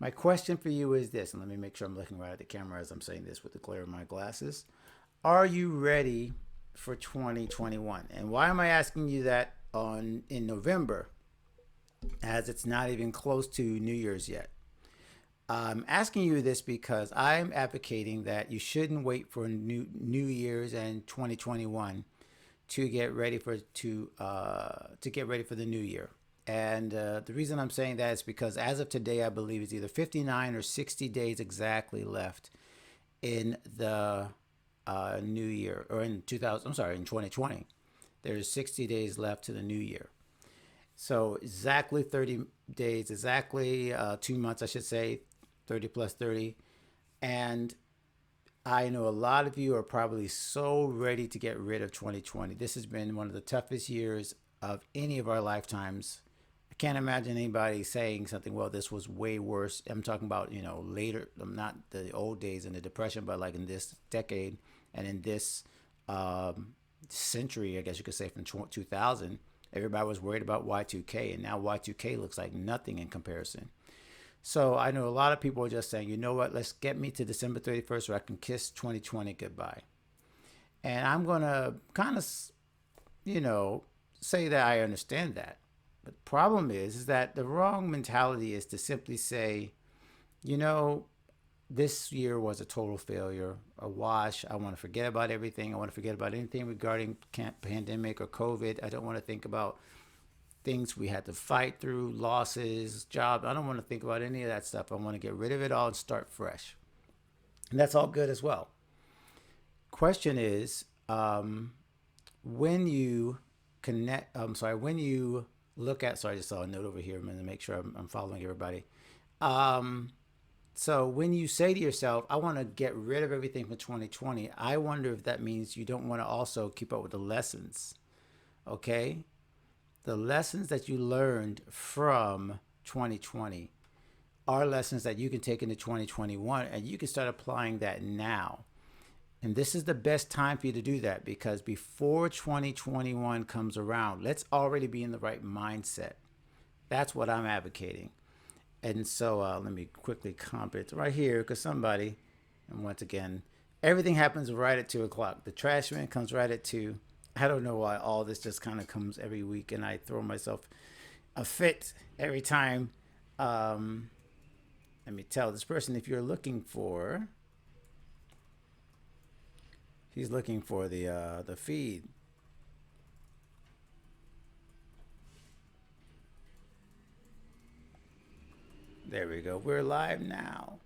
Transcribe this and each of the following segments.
My question for you is this, and let me make sure I'm looking right at the camera as I'm saying this with the glare of my glasses. Are you ready for 2021? And why am I asking you that on in November, as it's not even close to New Year's yet? I'm asking you this because I'm advocating that you shouldn't wait for New Year's and 2021 to get ready to get ready for the new year. And the reason I'm saying that is because as of today, I believe it's either 59 or 60 days exactly left in the new year, or in 2000. I'm sorry, in 2020. There's 60 days left to the new year. So exactly 30 days, exactly 2 months, I should say, 30 plus 30. And I know a lot of you are probably so ready to get rid of 2020. This has been one of the toughest years of any of our lifetimes. I can't imagine anybody saying something, well, this was way worse. I'm talking about, later, not the old days in the Depression, but like in this decade and in this century, I guess you could say from 2000, everybody was worried about Y2K, and now Y2K looks like nothing in comparison. So I know a lot of people are just saying, you know what, let's get me to December 31st so I can kiss 2020 goodbye. And I'm going to kind of, say that I understand that. But the problem is that the wrong mentality is to simply say, you know, this year was a total failure, a wash. I want to forget about everything. I want to forget about anything regarding pandemic or COVID. I don't want to think about things we had to fight through, losses, job. I don't want to think about any of that stuff. I want to get rid of it all and start fresh. And that's all good as well. Question is, when you when you look at, sorry, I just saw a note over here. I'm going to make sure I'm following everybody. So when you say to yourself, I want to get rid of everything from 2020, I wonder if that means you don't want to also keep up with the lessons. Okay? The lessons that you learned from 2020 are lessons that you can take into 2021, and you can start applying that now. And this is the best time for you to do that, because before 2021 comes around, let's already be in the right mindset. That's what I'm advocating. And so let me quickly comment right here, because somebody, and once again, everything happens right at 2 o'clock. The trash man comes right at 2. I don't know why all this just kind of comes every week, and I throw myself a fit every time. Let me tell this person, if you're looking for, he's looking for the feed. There we go. We're live now.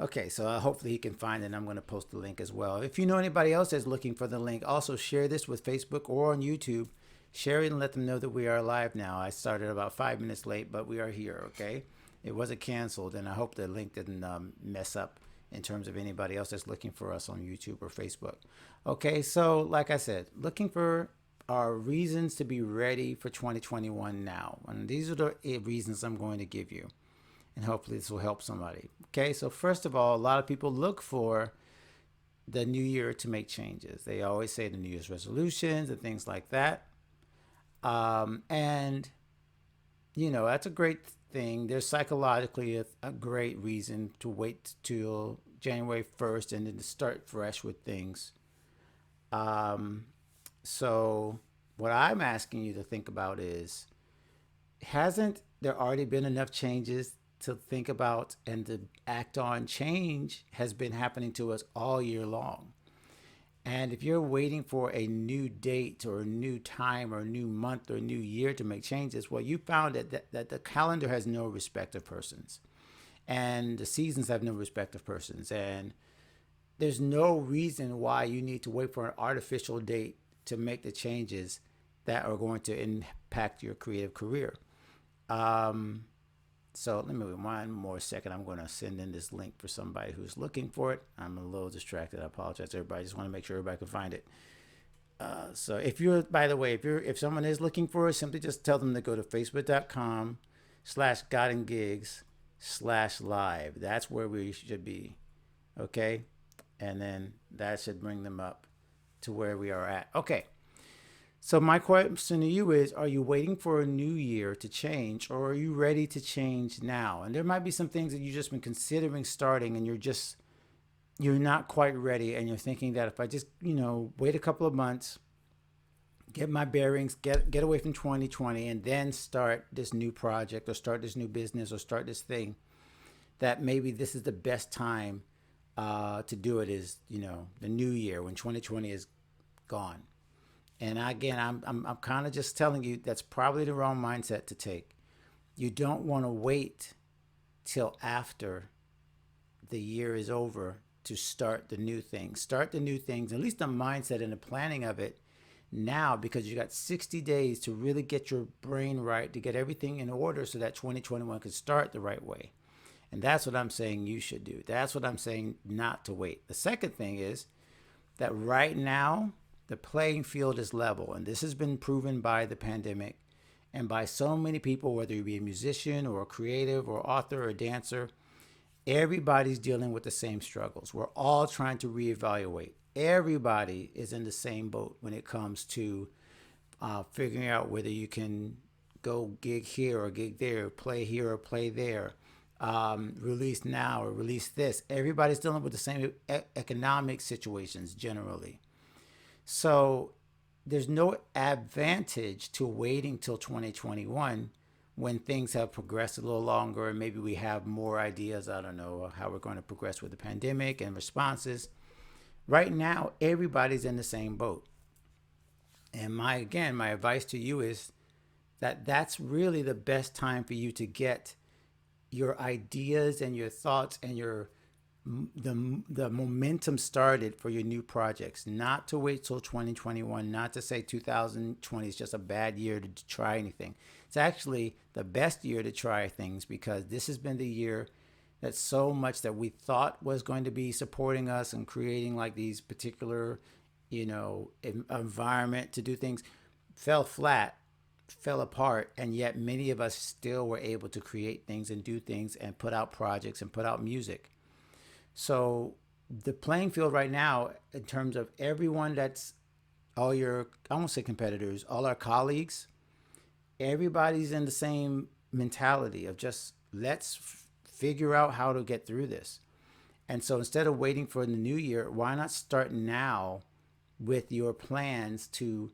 Okay, so hopefully he can find it, and I'm going to post the link as well. If you know anybody else that's looking for the link, also share this with Facebook or on YouTube. Share it and let them know that we are live now. I started about 5 minutes late, but we are here, okay? It wasn't canceled, and I hope the link didn't mess up in terms of anybody else that's looking for us on YouTube or Facebook. Okay, so like I said, looking for our reasons to be ready for 2021 now. And these are the reasons I'm going to give you. And hopefully this will help somebody. Okay, so first of all, a lot of people look for the new year to make changes. They always say the New Year's resolutions and things like that. And, that's a great thing. There's psychologically a great reason to wait till January 1st and then to start fresh with things. So what I'm asking you to think about is, hasn't there already been enough changes to think about and to act on? Change has been happening to us all year long. And if you're waiting for a new date or a new time or a new month or a new year to make changes, well, you found that the calendar has no respect of persons. And the seasons have no respect of persons. And there's no reason why you need to wait for an artificial date to make the changes that are going to impact your creative career. So let me one more second. I'm going to send in this link for somebody who's looking for it. I'm a little distracted. I apologize, everybody. I just want to make sure everybody can find it. So if you're, by the way, if someone is looking for it, simply just tell them to go to facebook.com/godandgigs/live. That's where we should be. Okay. And then that should bring them up to where we are at. Okay. So my question to you is, are you waiting for a new year to change, or are you ready to change now? And there might be some things that you've just been considering starting and you're not quite ready, and you're thinking that if I just, wait a couple of months, get my bearings, get away from 2020, and then start this new project or start this new business or start this thing, that maybe this is the best time to do it, is, the new year when 2020 is gone. And again, I'm kind of just telling you that's probably the wrong mindset to take. You don't want to wait till after the year is over to start the new things. Start the new things, at least the mindset and the planning of it now, because you got 60 days to really get your brain right, to get everything in order so that 2021 can start the right way. And that's what I'm saying you should do. That's what I'm saying not to wait. The second thing is that right now, the playing field is level. And this has been proven by the pandemic and by so many people, whether you be a musician or a creative or author or dancer. Everybody's dealing with the same struggles. We're all trying to reevaluate. Everybody is in the same boat when it comes to figuring out whether you can go gig here or gig there, play here or play there, release now or release this. Everybody's dealing with the same economic situations generally. So there's no advantage to waiting till 2021 when things have progressed a little longer and maybe we have more ideas. I don't know how we're going to progress with the pandemic and responses. Right now, everybody's in the same boat. And my advice to you is that that's really the best time for you to get your ideas and your thoughts and the momentum started for your new projects. Not to wait till 2021, not to say 2020 is just a bad year to try anything. It's actually the best year to try things, because this has been the year that so much that we thought was going to be supporting us and creating like these particular, environment to do things, fell flat, fell apart, and yet many of us still were able to create things and do things and put out projects and put out music. So the playing field right now, in terms of everyone that's all your, I won't say competitors, all our colleagues, everybody's in the same mentality of just let's figure out how to get through this. And so instead of waiting for the new year, why not start now with your plans to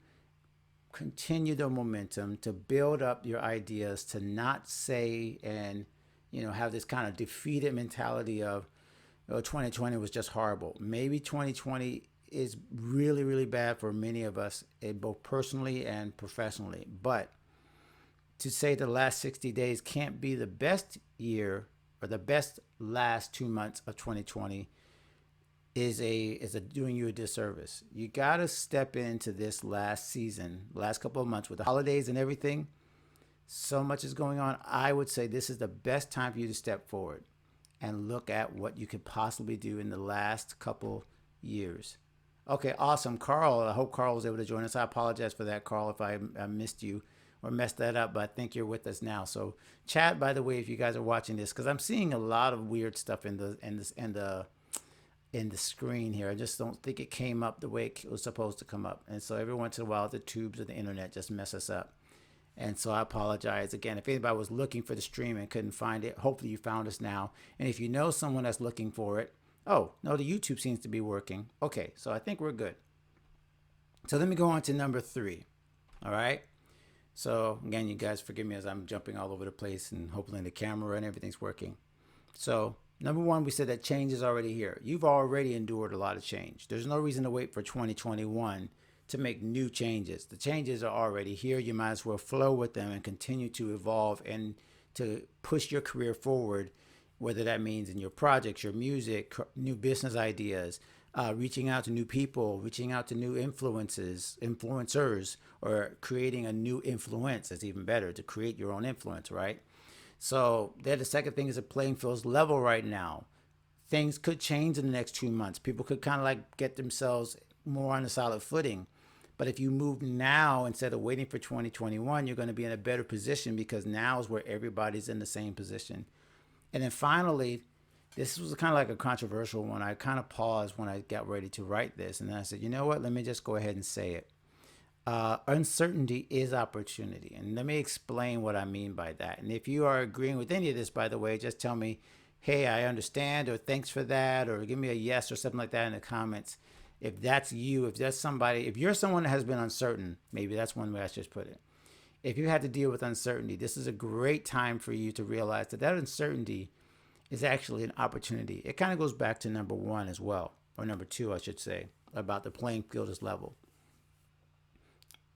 continue the momentum, to build up your ideas, to not say and, have this kind of defeated mentality of, 2020 was just horrible. Maybe 2020 is really, really bad for many of us, both personally and professionally. But to say the last 60 days can't be the best year or the best last 2 months of 2020 is a doing you a disservice. You got to step into this last season, last couple of months with the holidays and everything. So much is going on. I would say this is the best time for you to step forward and look at what you could possibly do in the last couple years. Okay, awesome. Carl, I hope Carl was able to join us. I apologize for that, Carl, if I missed you or messed that up, but I think you're with us now. So chat, by the way, if you guys are watching this, because I'm seeing a lot of weird stuff in the screen here. I just don't think it came up the way it was supposed to come up. And so every once in a while, the tubes of the internet just mess us up. And so I apologize again. If anybody was looking for the stream and couldn't find it, hopefully you found us now. And if you know someone that's looking for it, oh, no, the YouTube seems to be working. Okay, so I think we're good. So let me go on to number 3. All right. So again, you guys forgive me as I'm jumping all over the place, and hopefully the camera and everything's working. So number 1, we said that change is already here. You've already endured a lot of change. There's no reason to wait for 2021 to make new changes. The changes are already here. You might as well flow with them and continue to evolve and to push your career forward, whether that means in your projects, your music, new business ideas, reaching out to new people, reaching out to new influencers, or creating a new influence. It's even better to create your own influence, right? So the second thing is the playing field's level right now. Things could change in the next 2 months. People could kind of like get themselves more on a solid footing. But if you move now instead of waiting for 2021, you're going to be in a better position, because now is where everybody's in the same position. And then finally, this was kind of like a controversial one. I kind of paused when I got ready to write this, and then I said, you know what? Let me just go ahead and say it. Uncertainty is opportunity. And let me explain what I mean by that. And if you are agreeing with any of this, by the way, just tell me, hey, I understand, or thanks for that, or give me a yes or something like that in the comments. If that's you, if that's somebody, if you're someone that has been uncertain, maybe that's one way I should put it. If you had to deal with uncertainty, this is a great time for you to realize that that uncertainty is actually an opportunity. It kind of goes back to number one as well, or number two, I should say, about the playing field is level.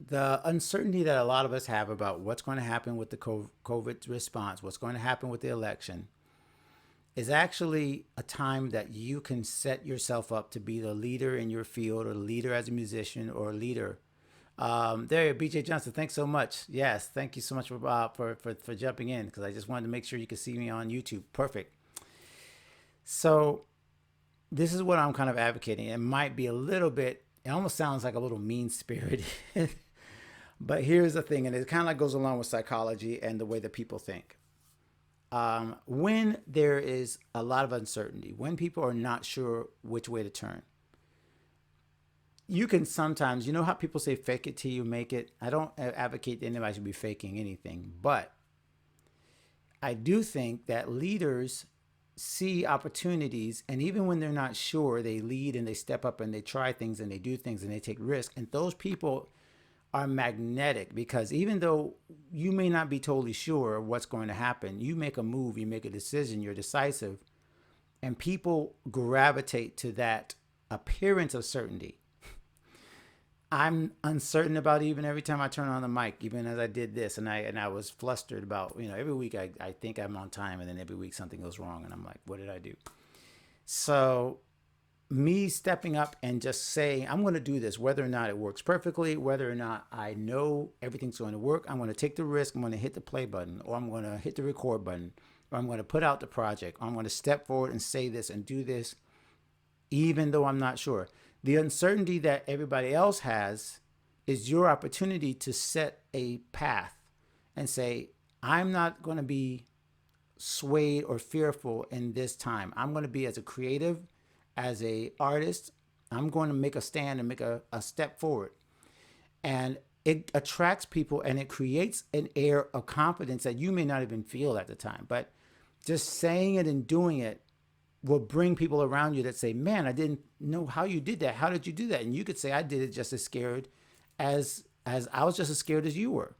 The uncertainty that a lot of us have about what's going to happen with the COVID response, what's going to happen with the election, is actually a time that you can set yourself up to be the leader in your field, or the leader as a musician, or a leader. There, BJ Johnson, thanks so much. Yes, thank you so much for jumping in, because I just wanted to make sure you could see me on YouTube. Perfect. So this is what I'm kind of advocating. It might be a little bit, it almost sounds like a little mean spirited. But here's the thing, and it kind of like goes along with psychology and the way that people think. When there is a lot of uncertainty, when people are not sure which way to turn, you can sometimes, you know how people say fake it till you make it? I don't advocate that anybody should be faking anything, but I do think that leaders see opportunities, and even when they're not sure, they lead and they step up and they try things and they do things and they take risks. And those people are magnetic, because even though you may not be totally sure what's going to happen, you make a move, you make a decision, you're decisive, and people gravitate to that appearance of certainty. I'm uncertain about even every time I turn on the mic, even as I did this, and I was flustered about, every week I think I'm on time, and then every week something goes wrong and I'm like, what did I do? So me stepping up and just saying, I'm going to do this, whether or not it works perfectly, whether or not I know everything's going to work, I'm going to take the risk, I'm going to hit the play button, or I'm going to hit the record button, or I'm going to put out the project, or I'm going to step forward and say this and do this, even though I'm not sure. The uncertainty that everybody else has is your opportunity to set a path and say, I'm not going to be swayed or fearful in this time. I'm going to be, as a creative, as a artist, I'm going to make a stand and make a step forward. And it attracts people, and it creates an air of confidence that you may not even feel at the time. But just saying it and doing it will bring people around you that say, man, I didn't know how you did that. How did you do that? And you could say, I did it just as scared as I was just as scared as you were.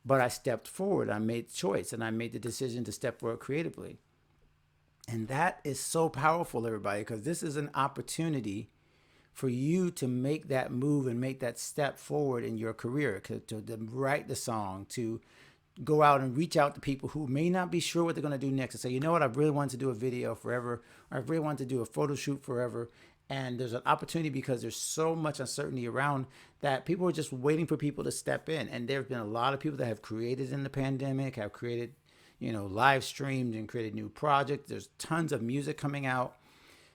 But I stepped forward. I made the choice, and I made the decision to step forward creatively. And that is so powerful, everybody, because this is an opportunity for you to make that move and make that step forward in your career, to write the song, to go out and reach out to people who may not be sure what they're going to do next, and say, you know what, I've really wanted to do a video forever, or I've really wanted to do a photo shoot forever. And there's an opportunity, because there's so much uncertainty around, that people are just waiting for people to step in. And there have been a lot of people that have created in the pandemic, have created, live streamed and created new projects. There's tons of music coming out.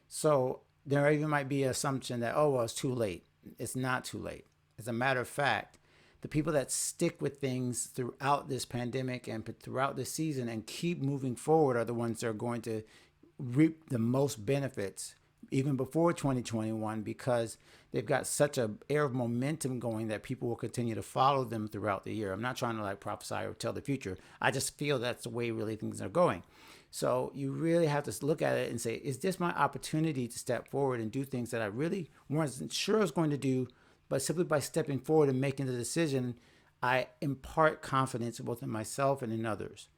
So there even might be an assumption that, oh, well, it's too late. It's not too late. As a matter of fact, the people that stick with things throughout this pandemic and throughout this season and keep moving forward are the ones that are going to reap the most benefits even before 2021, because they've got such a air of momentum going that people will continue to follow them throughout the year. I'm not trying to prophesy or tell the future. I just feel that's the way really things are going. So you really have to look at it and say, is this my opportunity to step forward and do things that I really wasn't sure I was going to do, but simply by stepping forward and making the decision, I impart confidence both in myself and in others.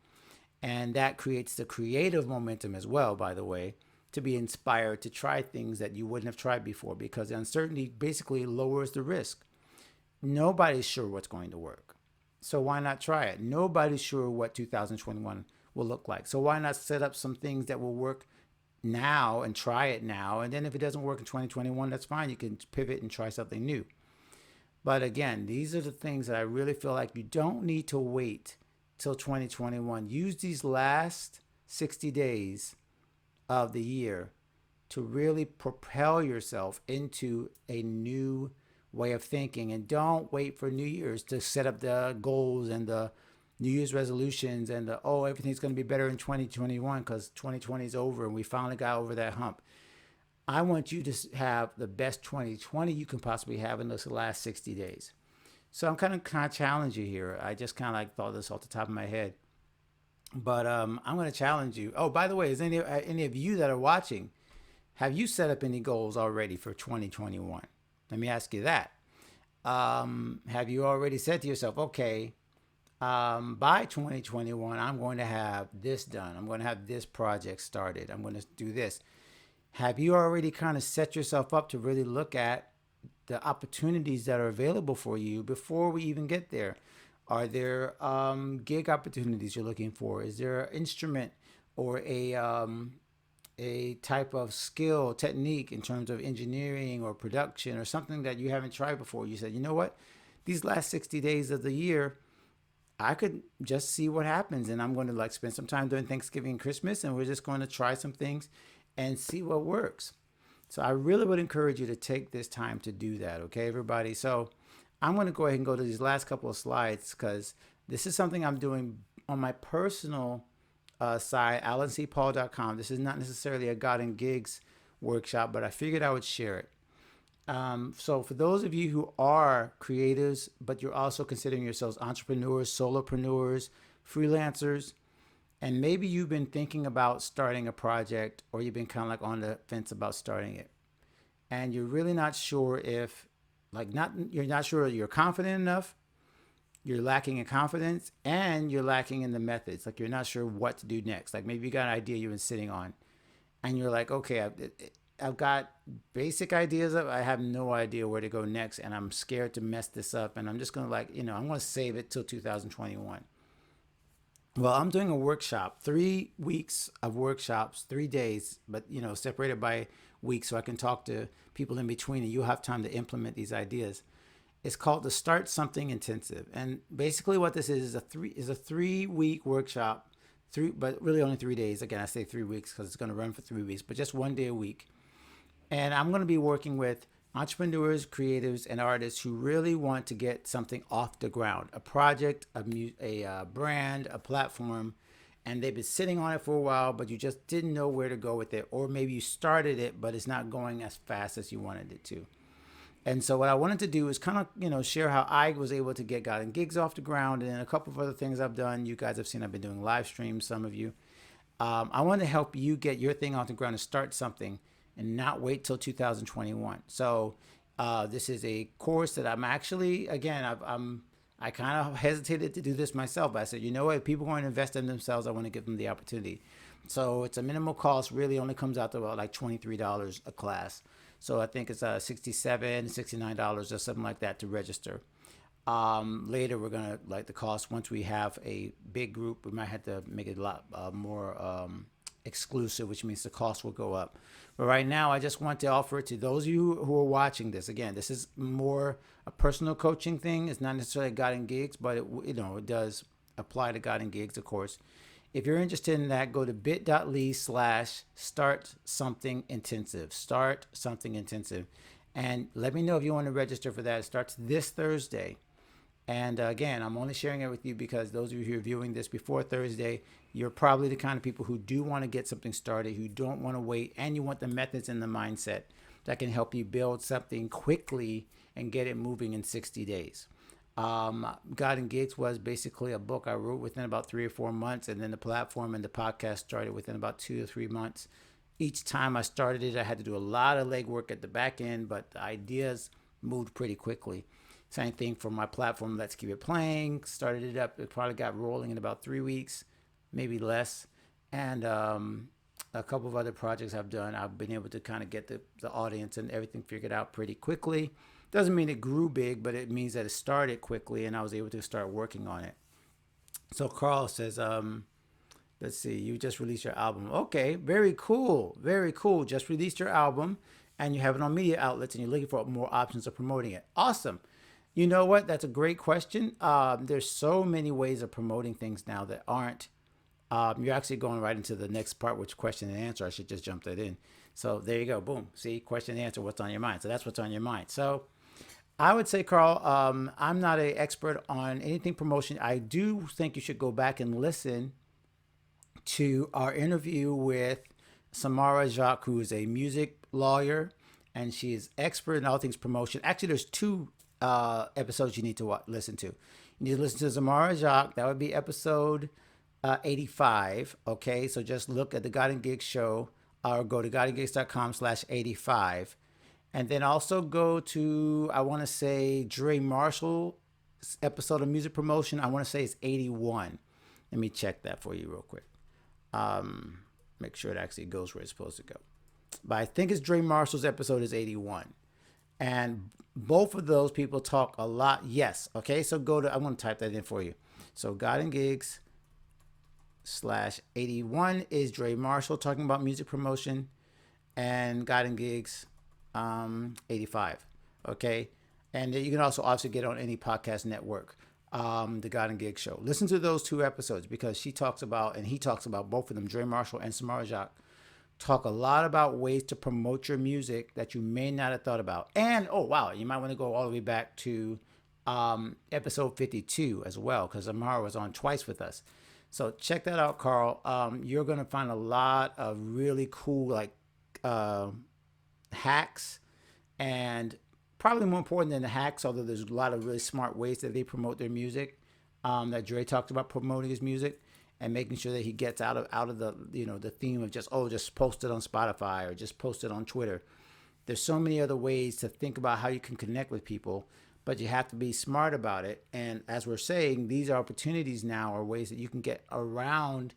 And that creates the creative momentum as well, by the way, to be inspired to try things that you wouldn't have tried before, because the uncertainty basically lowers the risk. Nobody's sure what's going to work. So why not try it? Nobody's sure what 2021 will look like. So why not set up some things that will work now and try it now? And then if it doesn't work in 2021, that's fine. You can pivot and try something new. But again, these are the things that I really feel like you don't need to wait till 2021. Use these last 60 days of the year to really propel yourself into a new way of thinking, and don't wait for New Year's to set up the goals and the New Year's resolutions and everything's going to be better in 2021 because 2020 is over and we finally got over that hump. I want you to have the best 2020 you can possibly have in those last 60 days. So I'm kind of challenge you here. I just kind of like thought this off the top of my head, but I'm going to challenge you. Oh, by the way, is any of you that are watching, have you set up any goals already for 2021? Let me ask you that. Have you already said to yourself, okay, by 2021, I'm going to have this done. I'm going to have this project started. I'm going to do this. Have you already kind of set yourself up to really look at the opportunities that are available for you before we even get there? Are there gig opportunities you're looking for? Is there an instrument or a type of skill, technique in terms of engineering or production or something that you haven't tried before? You said, you know what? These last 60 days of the year, I could just see what happens, and I'm going to like spend some time during Thanksgiving and Christmas, and we're just going to try some things and see what works. So I really would encourage you to take this time to do that, okay, everybody? So I'm going to go ahead and go to these last couple of slides because this is something I'm doing on my personal site, alancpaul.com. This is not necessarily a God and Gigs workshop, but I figured I would share it. So for those of you who are creatives, but you're also considering yourselves entrepreneurs, solopreneurs, freelancers, and maybe you've been thinking about starting a project or you've been kind of like on the fence about starting it, and you're really not sure if you're not sure you're confident enough, you're lacking in confidence, and you're lacking in the methods. Like you're not sure what to do next. Like maybe you got an idea you've been sitting on and you're like, okay, I've got basic ideas of, I have no idea where to go next, and I'm scared to mess this up, and I'm just gonna I'm gonna save it till 2021. Well, I'm doing a workshop, 3 weeks of workshops, 3 days, but separated by weeks, so I can talk to people in between, and you'll have time to implement these ideas. It's called the Start Something Intensive, and basically what this is a 3 week workshop, but really only 3 days. Again, I say 3 weeks because it's going to run for 3 weeks, but just one day a week. And I'm going to be working with entrepreneurs, creatives, and artists who really want to get something off the ground, a project, a brand, a platform, and they've been sitting on it for a while, but you just didn't know where to go with it, or maybe you started it, but it's not going as fast as you wanted it to. And so what I wanted to do is kind of, share how I was able to get God and Gigs off the ground, and then a couple of other things I've done. You guys have seen I've been doing live streams, some of you. I want to help you get your thing off the ground and start something and not wait till 2021. So this is a course that I'm actually, again, I kind of hesitated to do this myself, but I said, you know what, if people are going to invest in themselves, I want to give them the opportunity. So it's a minimal cost, really only comes out to about like $23 a class. So I think it's $67, $69 or something like that to register. Later, we're gonna like the cost once we have a big group. We might have to make it a lot more exclusive, which means the cost will go up. But right now, I just want to offer it to those of you who are watching this. Again, this is more a personal coaching thing. It's not necessarily God and Gigs, but it does apply to God and Gigs, of course. If you're interested in that, go to bit.ly/start something intensive. Start something intensive. And let me know if you want to register for that. It starts this Thursday. And again, I'm only sharing it with you because those of you who are viewing this before Thursday, you're probably the kind of people who do want to get something started, who don't want to wait, and you want the methods and the mindset that can help you build something quickly and get it moving in 60 days. God and Gigs was basically a book I wrote within about 3 or 4 months, and then the platform and the podcast started within about 2 or 3 months. Each time I started it, I had to do a lot of legwork at the back end, but the ideas moved pretty quickly. Same thing for my platform, Let's Keep It Playing. Started it up, it probably got rolling in about 3 weeks, maybe less. And a couple of other projects I've done, I've been able to kind of get the audience and everything figured out pretty quickly. Doesn't mean it grew big, but it means that it started quickly and I was able to start working on it. So Carl says, let's see, you just released your album. Okay, very cool. Very cool. Just released your album and you have it on media outlets and you're looking for more options of promoting it. Awesome. You know what? That's a great question. There's so many ways of promoting things now that aren't. You're actually going right into the next part, which question and answer. I should just jump that in. So there you go. Boom. See, question and answer. What's on your mind? So that's what's on your mind. So I would say, Carl, I'm not an expert on anything promotion. I do think you should go back and listen to our interview with Samara Jacques, who is a music lawyer, and she is expert in all things promotion. Actually, there's two episodes you need to listen to. You need to listen to Zamara Jacques. That would be episode 85. Okay, so just look at the God and Gigs show or go to godandgigs.com/85. And then also go to, I want to say, Dre Marshall episode of music promotion. I want to say it's 81. Let me check that for you real quick. Make sure it actually goes where it's supposed to go. But I think it's Dre Marshall's episode is 81. And both of those people talk a lot. Yes. Okay. So go to, I'm going to type that in for you. So God and Gigs /81 is Dre Marshall talking about music promotion, and God and Gigs 85. Okay. And you can also obviously get on any podcast network, the God and Gigs show. Listen to those two episodes because she talks about, and he talks about, both of them, Dre Marshall and Samara Jacques, talk a lot about ways to promote your music that you may not have thought about. And, oh, wow, you might want to go all the way back to episode 52 as well, because Amara was on twice with us. So check that out, Carl. You're going to find a lot of really cool, like, hacks, and probably more important than the hacks, although there's a lot of really smart ways that they promote their music, that Dre talked about promoting his music and making sure that he gets out of the, the theme of just post it on Spotify or just post it on Twitter. There's so many other ways to think about how you can connect with people, but you have to be smart about it. And as we're saying, these are opportunities now, or ways that you can get around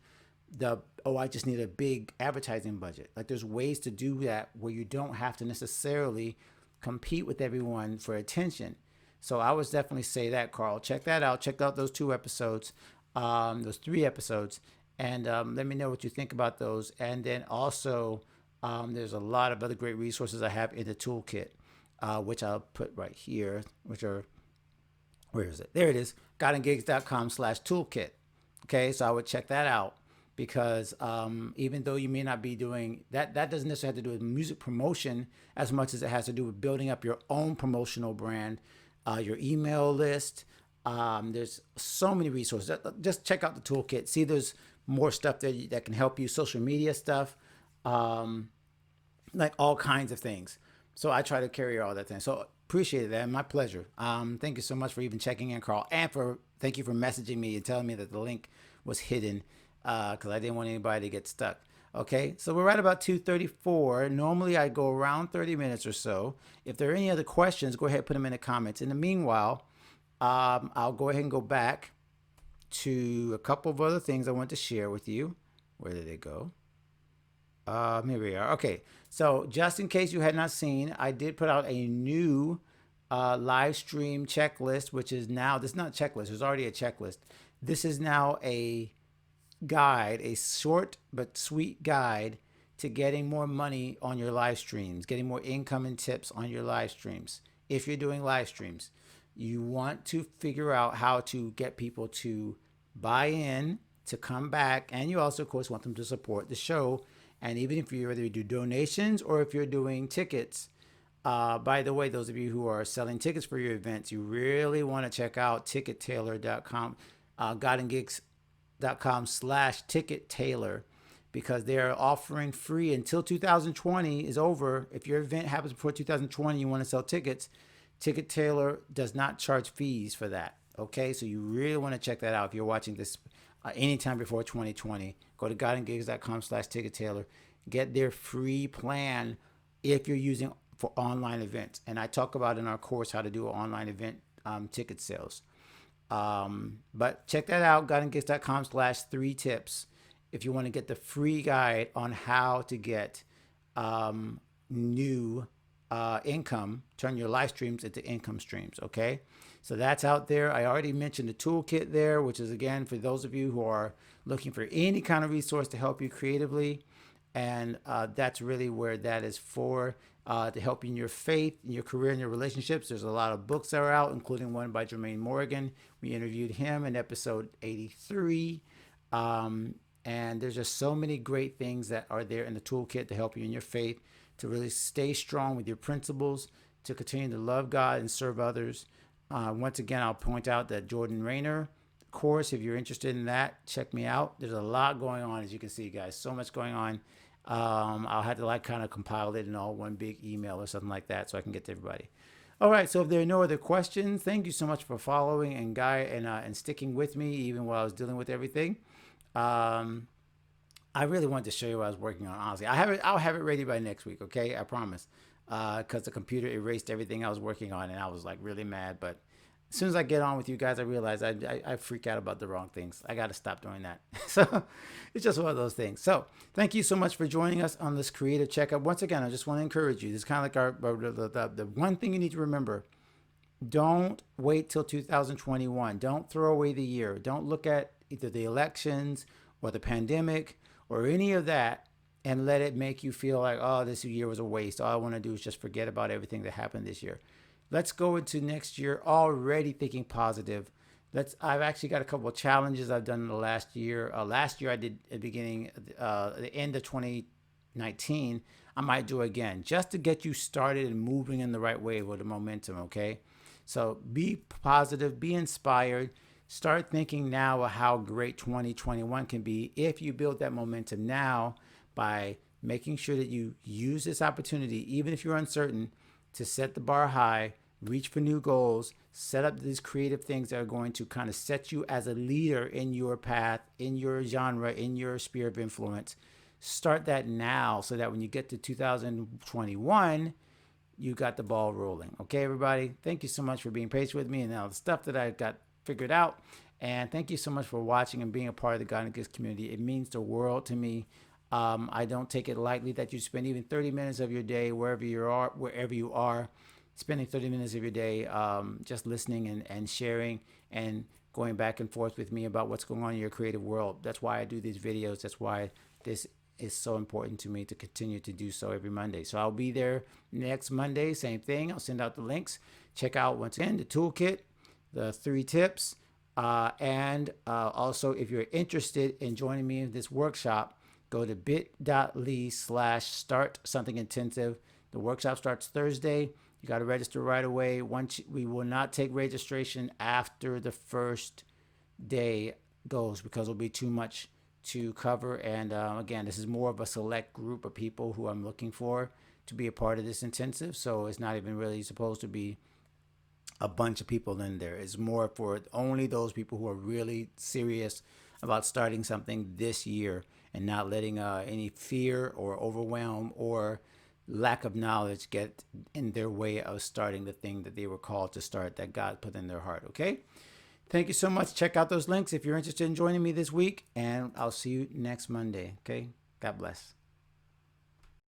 I just need a big advertising budget. Like, there's ways to do that where you don't have to necessarily compete with everyone for attention. So I would definitely say that, Carl. Check that out. Check out those 2 episodes, those 3 episodes, and let me know what you think about those. And then also, there's a lot of other great resources I have in the toolkit, which I'll put right here, which are, where is it? There it is, godandgigs.com/toolkit. Okay, so I would check that out, because even though you may not be doing that, that doesn't necessarily have to do with music promotion as much as it has to do with building up your own promotional brand, your email list. There's so many resources. Just check out the toolkit. See, there's more stuff that can help you, social media stuff, like all kinds of things. So I try to carry all that thing. So appreciate that. My pleasure. Thank you so much for even checking in, Carl, and thank you for messaging me and telling me that the link was hidden, because I didn't want anybody to get stuck. Okay, so we're at about 2:34. Normally I go around 30 minutes or so. If there are any other questions, go ahead and put them in the comments. In the meanwhile, I'll go ahead and go back to a couple of other things I want to share with you. Where did they go? Here we are. Okay, so just in case you had not seen, I did put out a new live stream checklist, which is now, this is not a checklist, there's already a checklist. This is now a guide, a short but sweet guide to getting more money on your live streams, getting more income and tips on your live streams. If you're doing live streams, you want to figure out how to get people to buy in, to come back, and you also, of course, want them to support the show. And even if you whether you do donations or if you're doing tickets, by the way, those of you who are selling tickets for your events, you really want to check out tickettailor.com, godandgigs.com/tickettailor, because they're offering free until 2020 is over. If your event happens before 2020, you want to sell tickets, Ticket Tailor does not charge fees for that. Okay, so you really want to check that out if you're watching this anytime before 2020. Go to godandgigs.com/tickettailor. Get their free plan if you're using for online events. And I talk about in our course how to do an online event ticket sales. But check that out, godandgigs.com/3tips, if you want to get the free guide on how to get new income, turn your live streams into income streams. Okay, so that's out there. I already mentioned the toolkit there, which is, again, for those of you who are looking for any kind of resource to help you creatively, and that's really where that is for, to help you in your faith, in your career, in your relationships. There's a lot of books that are out, including one by Jermaine Morgan. We interviewed him in episode 83. And there's just so many great things that are there in the toolkit to help you in your faith, to really stay strong with your principles, to continue to love God and serve others. Once again, I'll point out that Jordan Rayner course, if you're interested in that, check me out. There's a lot going on, as you can see, guys. So much going on. I'll have to kind of compile it in all one big email or something like that so I can get to everybody. All right. So if there are no other questions, thank you so much for following and sticking with me even while I was dealing with everything. Um, I really wanted to show you what I was working on. Honestly, I'll have it ready by next week. Okay, I promise. Because the computer erased everything I was working on, and I was like really mad. But as soon as I get on with you guys, I realize I freak out about the wrong things. I got to stop doing that. So it's just one of those things. So thank you so much for joining us on this creative checkup. Once again, I just want to encourage you. This is kind of like the one thing you need to remember. Don't wait till 2021. Don't throw away the year. Don't look at either the elections or the pandemic or any of that and let it make you feel like, oh, this year was a waste. All I want to do is just forget about everything that happened this year. Let's go into next year already thinking positive. I've actually got a couple of challenges I've done in the last year. Last year I did at the end of 2019. I might do again just to get you started and moving in the right way with the momentum. Okay, so be positive, be inspired. Start thinking now of how great 2021 can be if you build that momentum now by making sure that you use this opportunity, even if you're uncertain, to set the bar high, reach for new goals, set up these creative things that are going to kind of set you as a leader in your path, in your genre, in your sphere of influence. Start that now so that when you get to 2021, you got the ball rolling. Okay, everybody? Thank you so much for being patient with me and all the stuff that I got figured out. And thank you so much for watching and being a part of the God and Gifts community. It means the world to me. I don't take it lightly that you spend even 30 minutes of your day, wherever you are, spending 30 minutes of your day just listening and sharing and going back and forth with me about what's going on in your creative world. That's why I do these videos. That's why this is so important to me to continue to do so every Monday. So I'll be there next Monday, same thing. I'll send out the links. Check out, once again, the toolkit, the 3 tips, and also if you're interested in joining me in this workshop, go to bit.ly/start something intensive. The workshop starts Thursday. You got to register right away. We will not take registration after the first day goes because it'll be too much to cover. And again, this is more of a select group of people who I'm looking for to be a part of this intensive. So it's not even really supposed to be a bunch of people in there. It's more for only those people who are really serious about starting something this year and not letting any fear or overwhelm or lack of knowledge get in their way of starting the thing that they were called to start, that God put in their heart. Okay? Thank you so much. Check out those links if you're interested in joining me this week, and I'll see you next Monday. Okay? God bless.